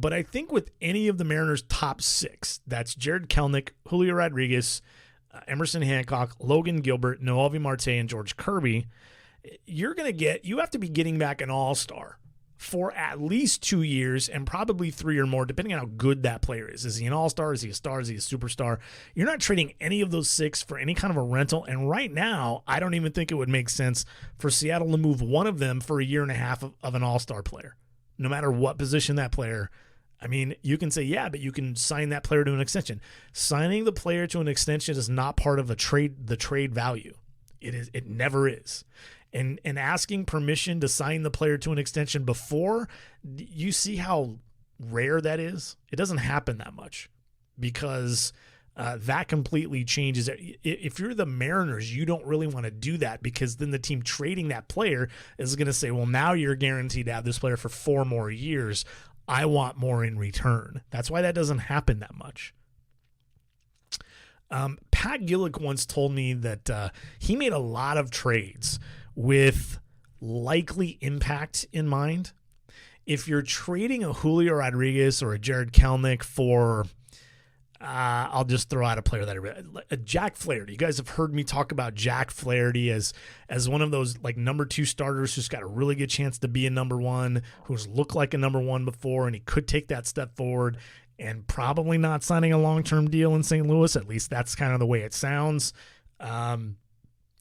But I think with any of the Mariners' top 6, that's Jared Kelenic, Julio Rodriguez, Emerson Hancock, Logan Gilbert, Noelvi Marte, and George Kirby, you have to be getting back an all-star for at least 2 years and probably 3 or more, depending on how good that player is. Is he an all-star? Is he a star? Is he a superstar? You're not trading any of those 6 for any kind of a rental. And right now, I don't even think it would make sense for Seattle to move one of them for a year and a half of an all-star player, no matter what position that player. I mean, you can say, yeah, but you can sign that player to an extension. Signing the player to an extension is not part of the trade value. It never is. And asking permission to sign the player to an extension before, you see how rare that is? It doesn't happen that much because that completely changes it. If you're the Mariners, you don't really want to do that because then the team trading that player is going to say, well, now you're guaranteed to have this player for 4 more years. I want more in return. That's why that doesn't happen that much. Pat Gillick once told me that he made a lot of trades with likely impact in mind. If you're trading a Julio Rodriguez or a Jared Kelenic for, I'll just throw out a player that I read, Jack Flaherty. You guys have heard me talk about Jack Flaherty as one of those like number 2 starters who's got a really good chance to be a number 1, who's looked like a number 1 before, and he could take that step forward. And probably not signing a long-term deal in St. Louis. At least that's kind of the way it sounds.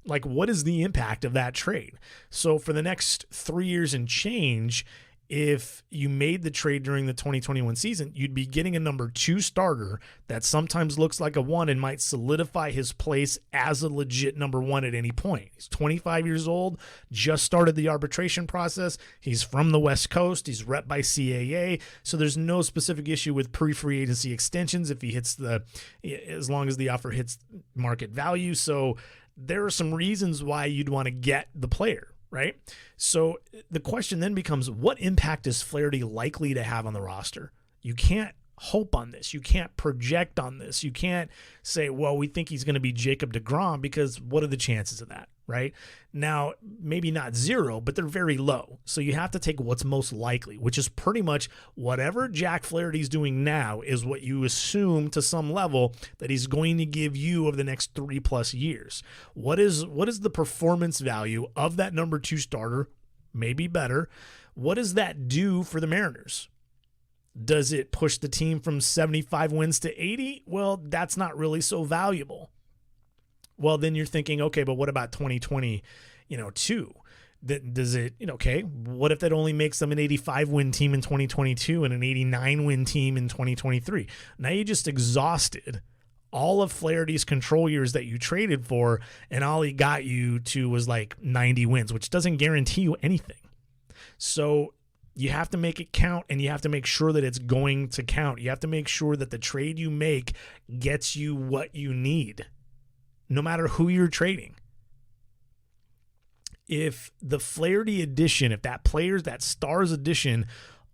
Like, what is the impact of that trade? So for the next 3 years and change, if you made the trade during the 2021 season, you'd be getting a number 2 starter that sometimes looks like a 1 and might solidify his place as a legit number 1 at any point. He's 25 years old, just started the arbitration process. He's from the West Coast. He's rep by CAA. So there's no specific issue with pre-free agency extensions if he hits as long as the offer hits market value. So there are some reasons why you'd want to get the player. Right? So the question then becomes, what impact is Flaherty likely to have on the roster? You can't hope on this. You can't project on this. You can't say, well, we think he's going to be Jacob deGrom, because what are the chances of that? Right? Now, maybe not 0, but they're very low. So you have to take what's most likely, which is pretty much whatever Jack Flaherty's doing now is what you assume to some level that he's going to give you over the next 3+ years. What is the performance value of that number 2 starter? Maybe better. What does that do for the Mariners? Does it push the team from 75 wins to 80? Well, that's not really so valuable. Well, then you're thinking, okay, but what about 2022? Does it, okay, what if that only makes them an 85-win team in 2022 and an 89-win team in 2023? Now you just exhausted all of Flaherty's control years that you traded for, and all he got you to was like 90 wins, which doesn't guarantee you anything. So you have to make it count, and you have to make sure that it's going to count. You have to make sure that the trade you make gets you what you need, no matter who you're trading. If the Flaherty addition, if that Stars addition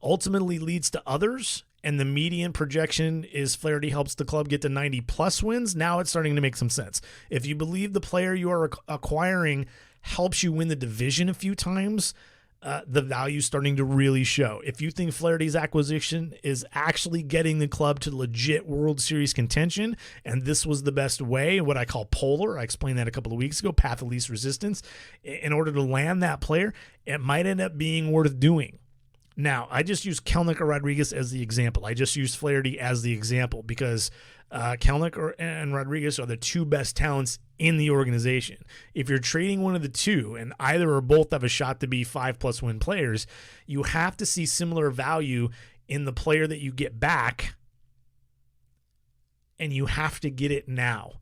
ultimately leads to others, and the median projection is Flaherty helps the club get to 90+ wins, now it's starting to make some sense. If you believe the player you are acquiring helps you win the division a few times, the value starting to really show. If you think Flaherty's acquisition is actually getting the club to legit World Series contention, and this was the best way, what I call polar, I explained that a couple of weeks ago, path of least resistance, in order to land that player, it might end up being worth doing. Now, I just use Kelenic or Rodriguez as the example. I just use Flaherty as the example because Kelenic and Rodriguez are the 2 best talents in the organization. If you're trading one of the 2 and either or both have a shot to be 5+ win players, you have to see similar value in the player that you get back, and you have to get it now.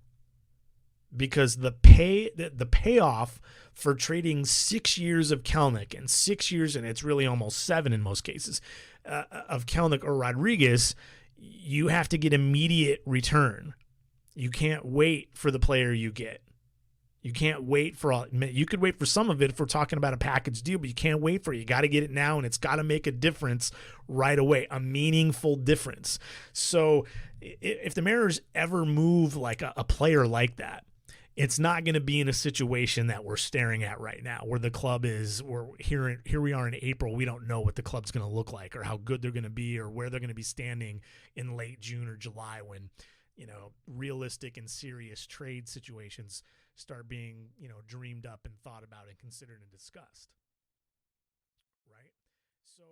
Because the payoff for trading 6 years of Kelenic and 6 years, and it's really almost 7 in most cases, of Kelenic or Rodriguez, you have to get immediate return. You can't wait for the player you get. You can't wait for all. You could wait for some of it if we're talking about a package deal, but you can't wait for it. You got to get it now, and it's got to make a difference right away, a meaningful difference. So if the Mariners ever move like a player like that, it's not going to be in a situation that we're staring at right now, where the club is. We're here we are in April. We don't know what the club's going to look like, or how good they're going to be, or where they're going to be standing in late June or July, when realistic and serious trade situations start being dreamed up and thought about and considered and discussed. Right. So